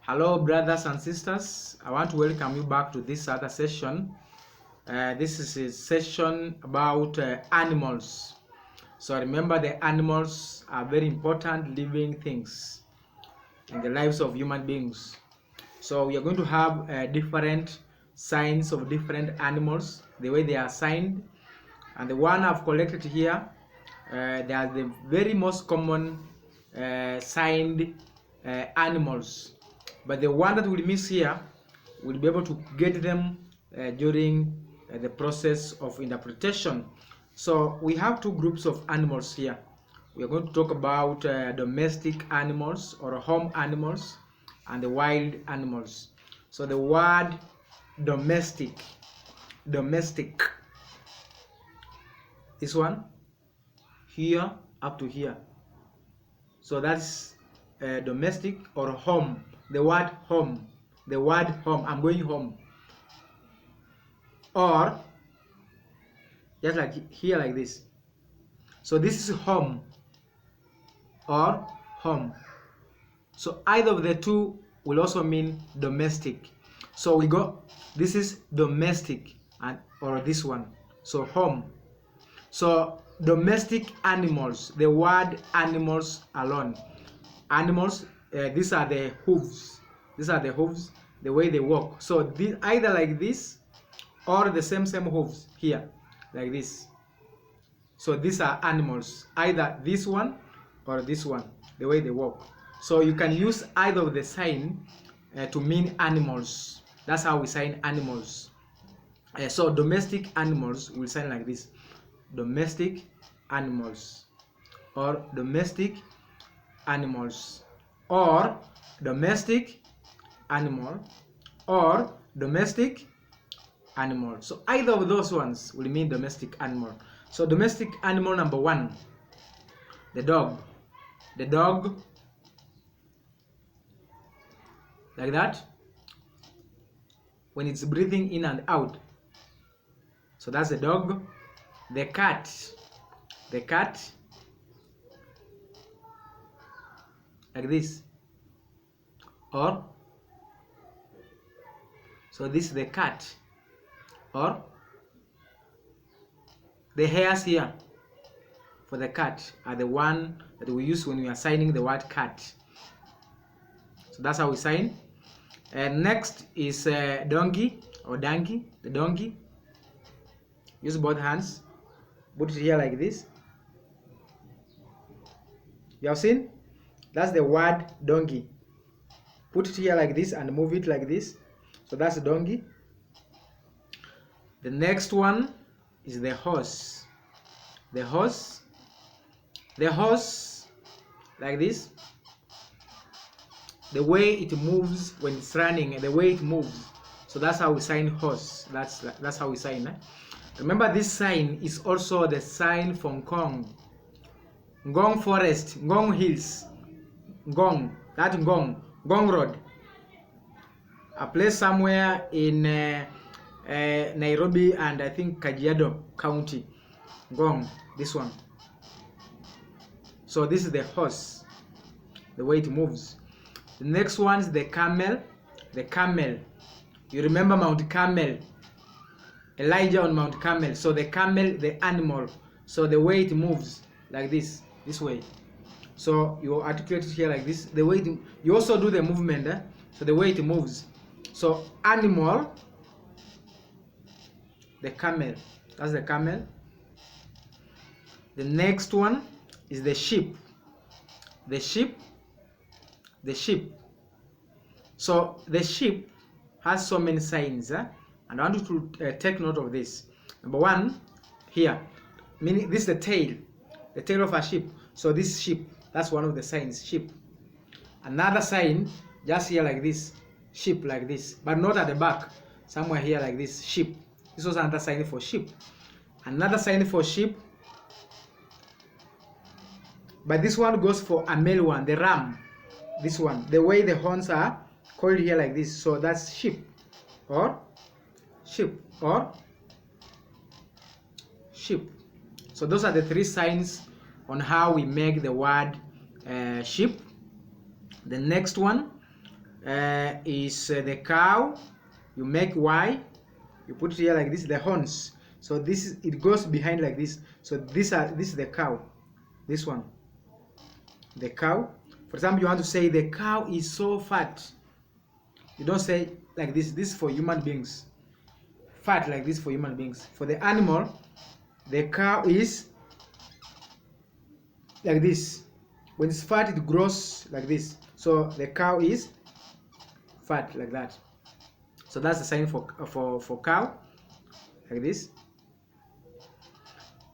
Hello brothers and sisters, I want to welcome you back to this other session. This is a session about animals. So remember, the animals are very important living things in the lives of human beings. So we are going to have different signs of different animals, the way they are signed. And the one I've collected here, they are the very most common signed animals. But the one that we'll miss here, we'll be able to get them during the process of interpretation. So we have two groups of animals here. We are going to talk about domestic animals or home animals and the wild animals. So the word domestic, this one here up to here. So that's domestic or home. The word home, I'm going home, or just like here like this. So this is home or home. So either of the two will also mean domestic. So we go, this is domestic, and or this one, so home. So domestic animals, the word animals alone, animals, these are the hooves, the way they walk. So this, either like this or the same hooves here like this. So these are animals, either this one or this one, the way they walk. So you can use either of the sign to mean animals. That's how we sign animals. So domestic animals will sign like this: domestic animals, or domestic animals, or domestic animal, or domestic animal. So either of those ones will mean domestic animal. So domestic animal number one, the dog. The dog, like that, when it's breathing in and out. So that's the dog. The cat, like this, or so this is the cat, or the hairs here for the cat are the one that we use when we are signing the word cat. So that's how we sign. And next is donkey or donkey. The donkey, use both hands, put it here like this. You have seen? That's the word donkey. Put it here like this and move it like this. So that's a donkey. The next one is the horse. The horse, like this. The way it moves when it's running, the way it moves. So that's how we sign horse. That's how we sign. Remember, this sign is also the sign for Ngong. Ngong forest, Ngong hills, Ngong, that Ngong road, a place somewhere in Nairobi and I think Kajiado County. Ngong, this one. So this is the horse, the way it moves. The next one is the camel. The camel, you remember Mount Carmel, Elijah on Mount Carmel. So the camel, the animal, so the way it moves like this way. So you articulate it here like this. The way you also do the movement, so the way it moves. So animal, the camel, that's the camel. The next one is the sheep. The sheep. So the sheep has so many signs, and I want you to take note of this. Number one, here, meaning this is the tail of a sheep. So this sheep, that's one of the signs, sheep. Another sign, just here like this, sheep like this, but not at the back, somewhere here like this, sheep. This was another sign for sheep. Another sign for sheep, but this one goes for a male one, the ram. This one, the way the horns are coiled here like this, so that's sheep, or sheep, or sheep. So those are the three signs on how we make the word sheep. The next one is the cow. You make Y, you put it here like this, the horns. So this is, it goes behind like this. So this is the cow. This one, the cow. For example, you want to say the cow is so fat. You don't say like this. This is for human beings. Fat like this for human beings. For the animal, the cow is like this. When it's fat, it grows like this. So the cow is fat like that. So that's the sign for cow, like this.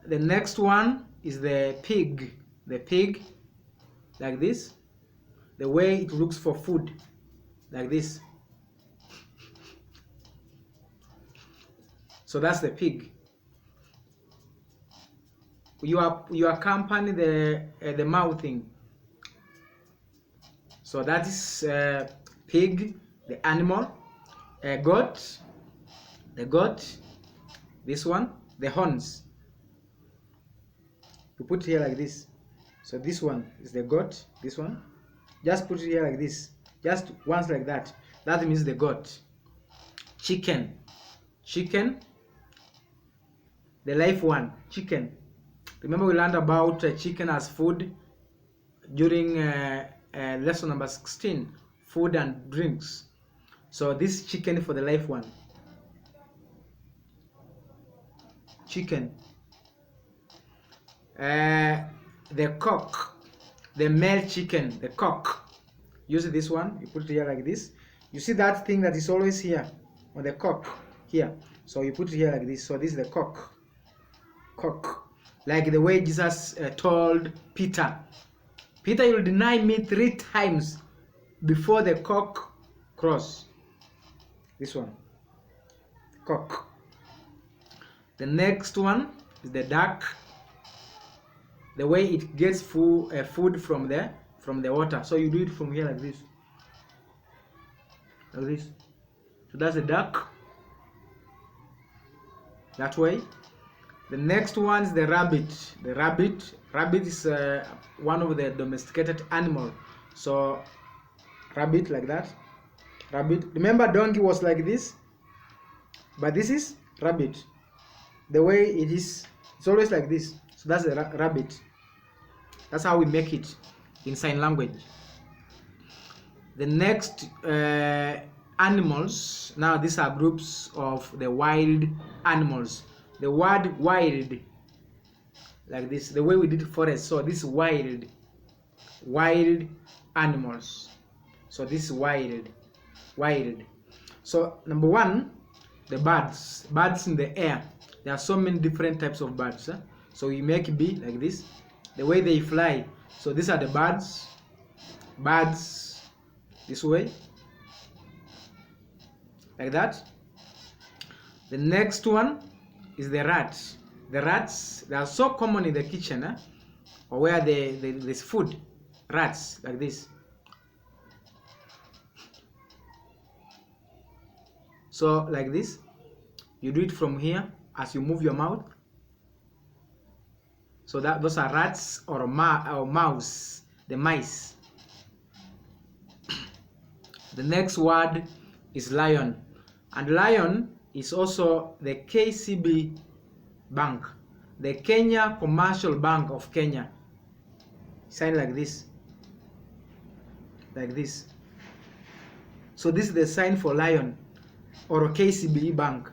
The next one is the pig. The pig, like this. The way it looks for food, like this. So that's the pig. You accompany the mouthing. So that is pig, the animal. Goat, the goat. This one, the horns. You put here like this. So this one is the goat. This one, just put it here like this. Just once like that. That means the goat. Chicken, chicken. The live one, chicken. Remember we learned about chicken as food during lesson number 16, food and drinks. So this chicken for the live one. Chicken. The cock, the male chicken, the cock. Use this one, you put it here like this. You see that thing that is always here on the cock here. So you put it here like this. So this is the cock. Cock. Like the way Jesus told Peter, Peter, you'll deny me 3 times before the cock crows. This one, cock. The next one is the duck. The way it gets food from the water. So you do it from here like this. Like this. So that's the duck. That way. The next one is the rabbit. The rabbit is one of the domesticated animal. So rabbit like that. Rabbit. Remember donkey was like this, but this is rabbit. The way it is, it's always like this. So that's the rabbit. That's how we make it in sign language. The next animals. Now these are groups of the wild animals. The word wild, like this, the way we did forest. So this is wild animals. So this is wild. So number 1, the birds in the air. There are so many different types of birds. So we make B like this, the way they fly. So these are the birds this way, like that. The next one is the rats. The rats, they are so common in the kitchen, or where there's food. Rats like this. So like this, you do it from here as you move your mouth. So that those are rats or mouse, the mice. The next word is lion, and lion is also the KCB Bank, the Kenya Commercial Bank of Kenya. Sign like this, like this. So this is the sign for lion or KCB Bank.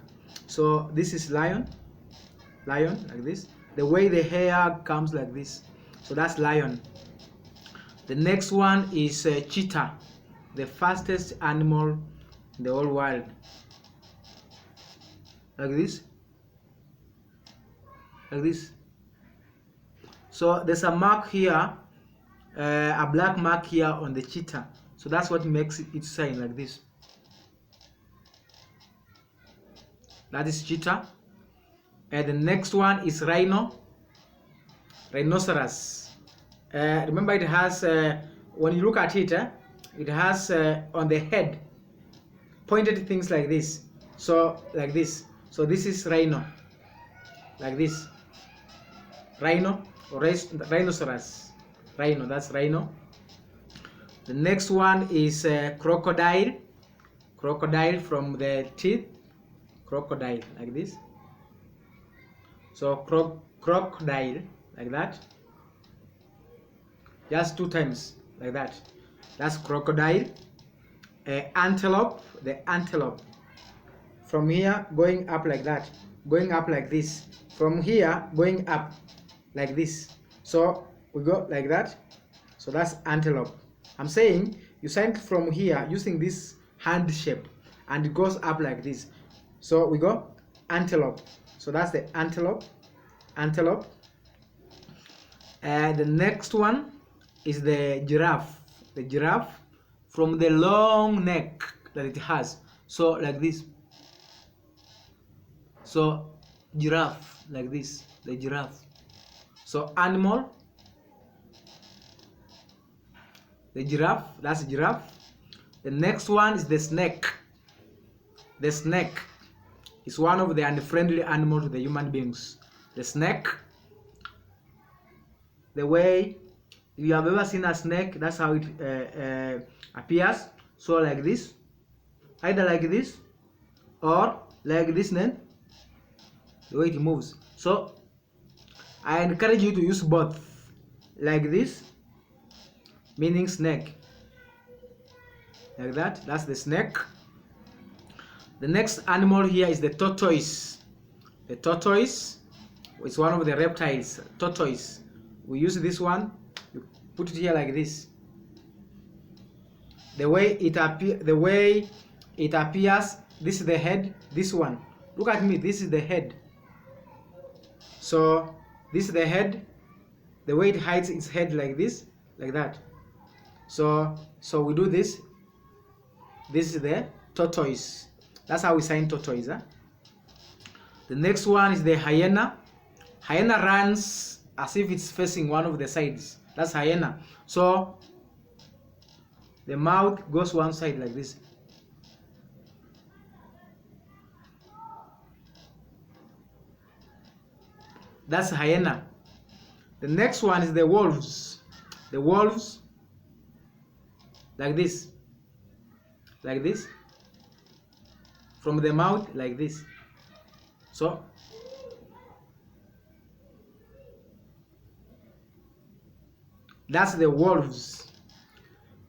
So this is lion like this. The way the hair comes like this. So that's lion. The next one is cheetah, the fastest animal in the whole world. Like this. Like this. So there's a mark here, a black mark here on the cheetah. So that's what makes it sign like this. That is cheetah. And the next one is rhino, rhinoceros. Remember, it has, when you look at it, it has on the head pointed things like this. So like this. So this is rhino, like this. Rhino or rhinoceros. Rhino, that's rhino. The next one is crocodile. Crocodile from the teeth. Crocodile like this. So crocodile like that. Just 2 times like that. That's crocodile. Antelope. The antelope. From here going up like that. Going up like this. From here going up like this. So we go like that. So that's antelope. I'm saying you sign from here using this hand shape and it goes up like this. So we go antelope. So that's the antelope. Antelope. The next one is the giraffe. The giraffe from the long neck that it has. So like this. So giraffe like this. The giraffe. So animal. The giraffe, that's giraffe. The next one is the snake. The snake is one of the unfriendly animals to the human beings. The snake, the way you have ever seen a snake, that's how it appears. So like this, either like this or like this, then the way it moves. So I encourage you to use both, like this, meaning snake, like that. That's the snake. The next animal here is the tortoise. The tortoise is one of the reptiles. Tortoise, we use this one. You put it here like this. The way it appears, this is the head. This one, look at me, this is the head. So this is the head. The way it hides its head like this, like that. So we do this. This is the tortoise. That's how we sign tortoise. Huh? The next one is the hyena. Hyena runs as if it's facing one of the sides. That's hyena. So the mouth goes one side like this. That's hyena. The next one is the wolves. The wolves like this, like this, from the mouth like this. So that's the wolves.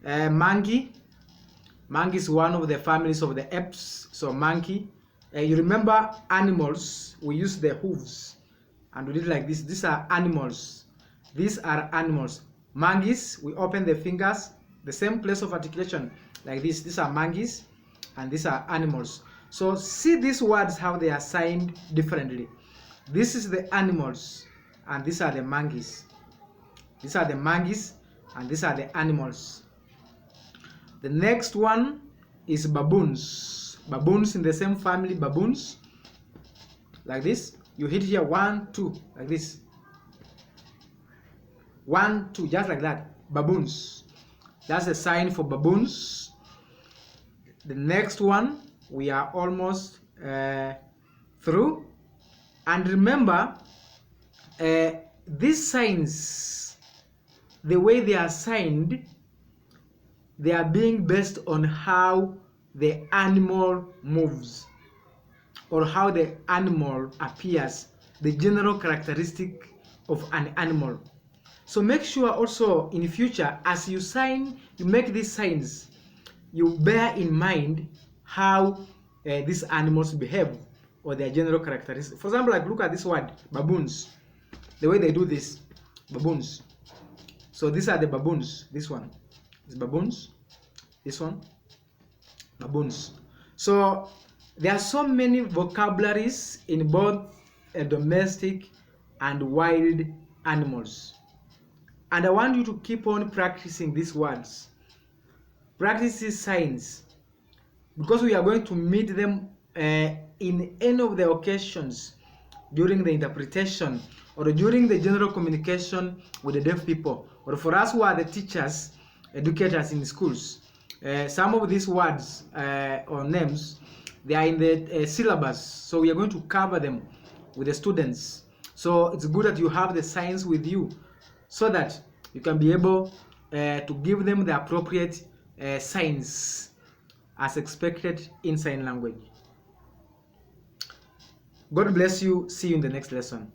Monkey is one of the families of the apes. So monkey, you remember animals, we use the hooves and we did like this. These are animals. These are animals. Monkeys, we open the fingers, the same place of articulation like this. These are monkeys and these are animals. So see these words how they are signed differently. This is the animals and these are the monkeys. These are the monkeys and these are the animals. The next one is baboons. Baboons in the same family, baboons like this. You hit here 1 2 like this. 1 2 just like that. Baboons. That's a sign for baboons. The next one, we are almost through. And remember, these signs, the way they are signed, they are being based on how the animal moves or how the animal appears, the general characteristic of an animal. So make sure also in the future, as you sign, you make these signs, you bear in mind how these animals behave or their general characteristics. For example, like look at this word, baboons. The way they do this, baboons. So these are the baboons. This one is baboons. This one, baboons. So there are so many vocabularies in both domestic and wild animals. And I want you to keep on practicing these words. Practice these signs, because we are going to meet them in any of the occasions during the interpretation or during the general communication with the deaf people, or for us who are the teachers, educators in schools. Some of these words or names, they are in the syllabus, so we are going to cover them with the students. So it's good that you have the signs with you, so that you can be able to give them the appropriate signs as expected in sign language. God bless you. See you in the next lesson.